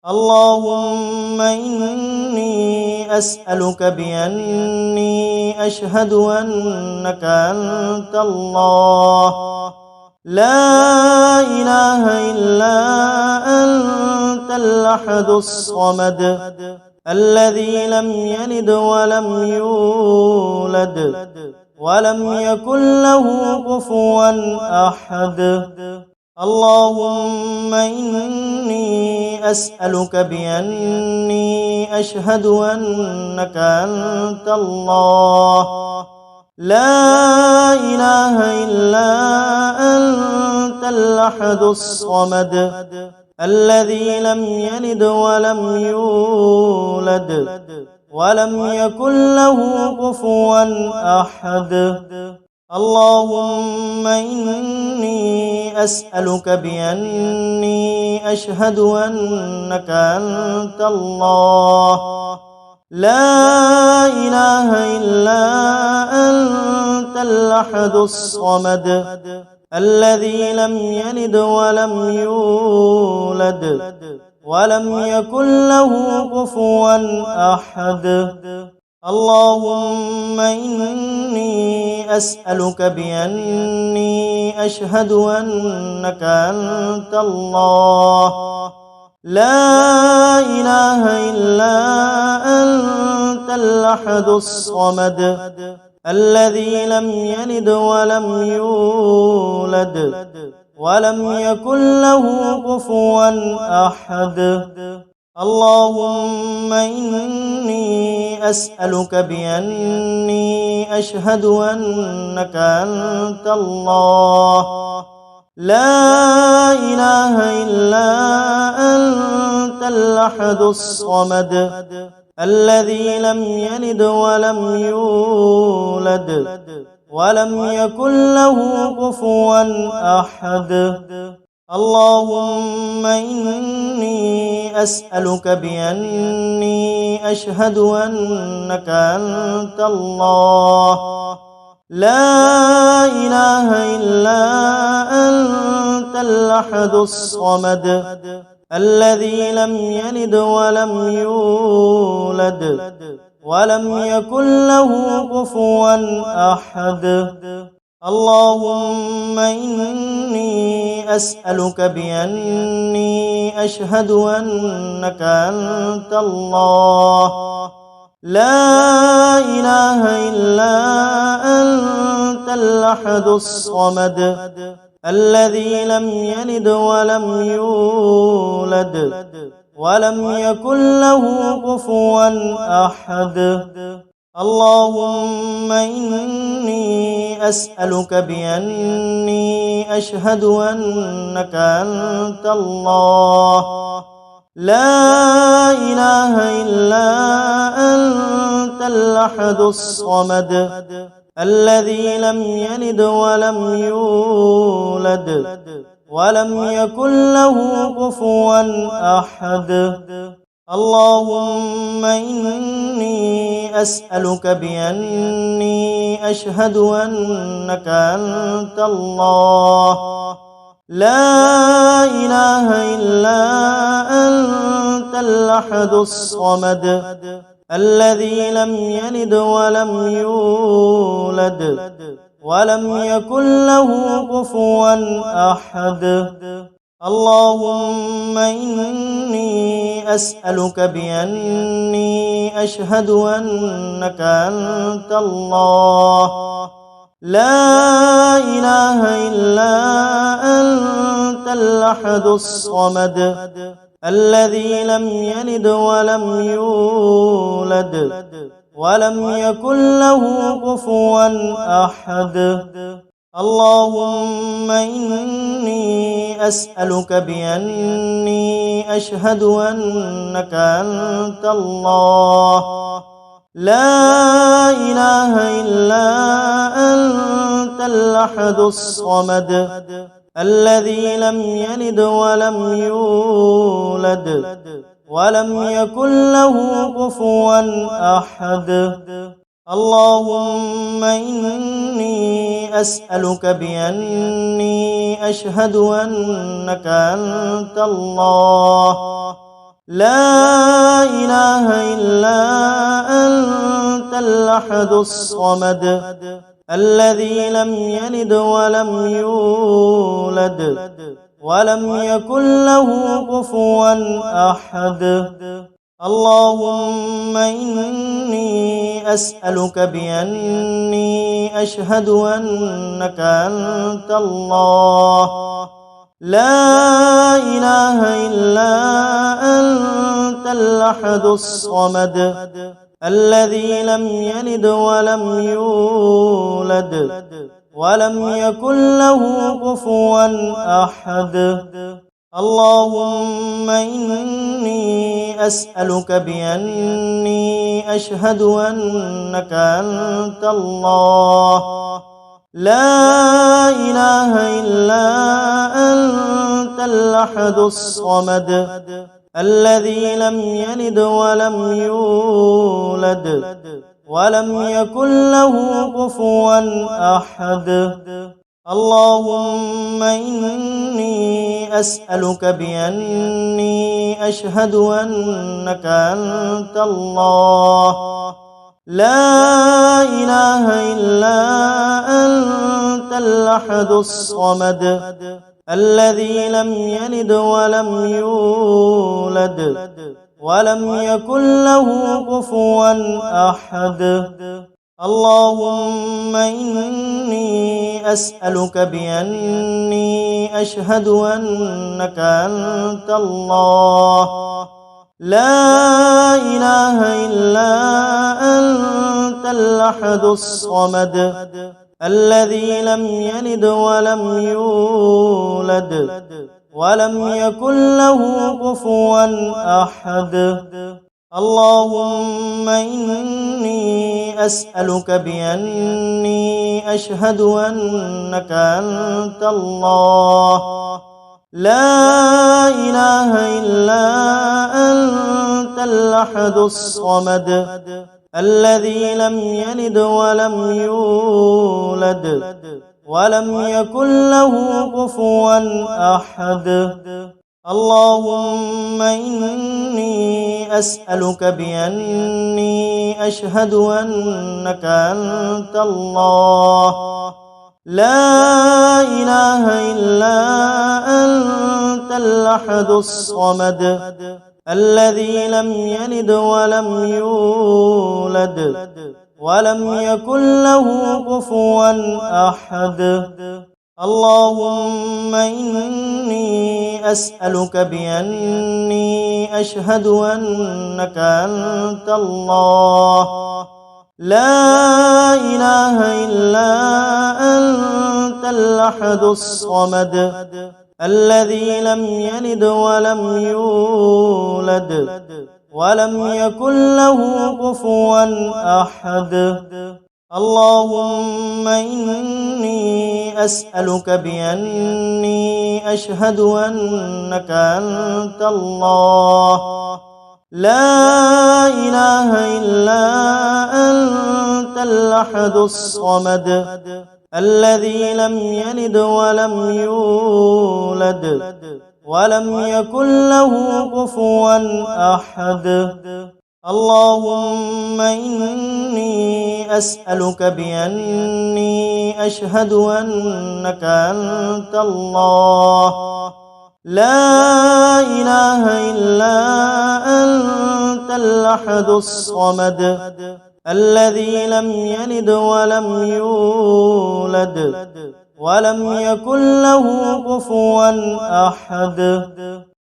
اللهم إني أسألك بأني أشهد أنك أنت الله لا إله إلا أنت الأحد الصمد الذي لم يلد ولم يولد ولم يكن له كفوا أحد. اللهم إني أسألك بأني أشهد أنك أنت الله لا إله إلا أنت الأحد الصمد الذي لم يلد ولم يولد ولم يكن له كفوا أحد. اللهم إني أسألك بأني أشهد أنك أنت الله لا إله إلا أنت الأحد الصمد الذي لم يلد ولم يولد ولم يكن له كفوا أحد. اللهم إني أسألك بأني أشهد أنك أنت الله لا إله إلا أنت الأحد الصمد الذي لم يلد ولم يولد ولم يكن له كفوا أحد. اللهم إني أسألك بأني أشهد أنك أنت الله لا إله إلا أنت الأحد الصمد الذي لم يلد ولم يولد ولم يكن له كفوا أحد. اللهم إني أسألك بأني أشهد أنك أنت الله لا إله إلا أنت الأحد الصمد الذي لم يلد ولم يولد ولم يكن له كفوا أحد. اللهم إني أسألك بأني أشهد أنك أنت الله لا إله إلا أنت الأحد الصمد الذي لم يلد ولم يولد ولم يكن له كفوا أحد. اللهم إني أسألك بأني أشهد أنك أنت الله لا إله إلا أنت الأحد الصمد الذي لم يلد ولم يولد ولم يكن له كفوا أحد. اللهم إني أسألك بأني أشهد أنك أنت الله لا إله إلا أنت الأحد الصمد الذي لم يلد ولم يولد ولم يكن له كفوا أحد. اللهم إني أسألك بأني أشهد أنك أنت الله لا إله إلا أنت الأحد الصمد الذي لم يلد ولم يولد ولم يكن له كفوا أحد. اللهم إني أسألك بأني أشهد أنك أنت الله لا إله إلا أنت الأحد الصمد الذي لم يلد ولم يولد ولم يكن له كفوا أحد. اللهم إني أسألك بأني أشهد أنك أنت الله لا إله إلا أنت الأحد الصمد الذي لم يلد ولم يولد ولم يكن له كفوا أحد. اللهم إني أسألك بأني أشهد أنك أنت الله لا إله إلا أنت الأحد الصمد الذي لم يلد ولم يولد ولم يكن له كفوا أحد. اللهم إني أسألك بأني أشهد أنك أنت الله لا إله إلا أنت الأحد الصمد الذي لم يلد ولم يولد ولم يكن له كفوا أحد. اللهم إني أسألك بأني أشهد أنك أنت الله لا إله إلا أنت الأحد الصمد الذي لم يلد ولم يولد ولم يكن له كفوا أحد. اللهم إني أسألك بأني أشهد أنك أنت الله لا إله إلا أنت الأحد الصمد الذي لم يلد ولم يولد ولم يكن له كفوا أحد. اللهم إني أسألك بأني أشهد أنك أنت الله لا إله إلا أنت الأحد الصمد الذي لم يلد ولم يولد ولم يكن له كفوا أحد. اللهم إني أسألك بأني أشهد أنك أنت الله لا إله إلا أنت الأحد الصمد الذي لم يلد ولم يولد ولم يكن له كفوا أحد. اللهم إني أسألك بأني أشهد أنك أنت الله لا إله إلا أنت الأحد الصمد الذي لم يلد ولم يولد ولم يكن له كفوا أحد. اللهم إني أسألك بأني أشهد أنك أنت الله لا إله إلا أنت الأحد الصمد الذي لم يلد ولم يولد ولم يكن له كفوا أحد. اللهم إني أسألك بأني أشهد أنك أنت الله لا إله إلا أنت الأحد الصمد الذي لم يلد ولم يولد ولم يكن له كفوا أحد.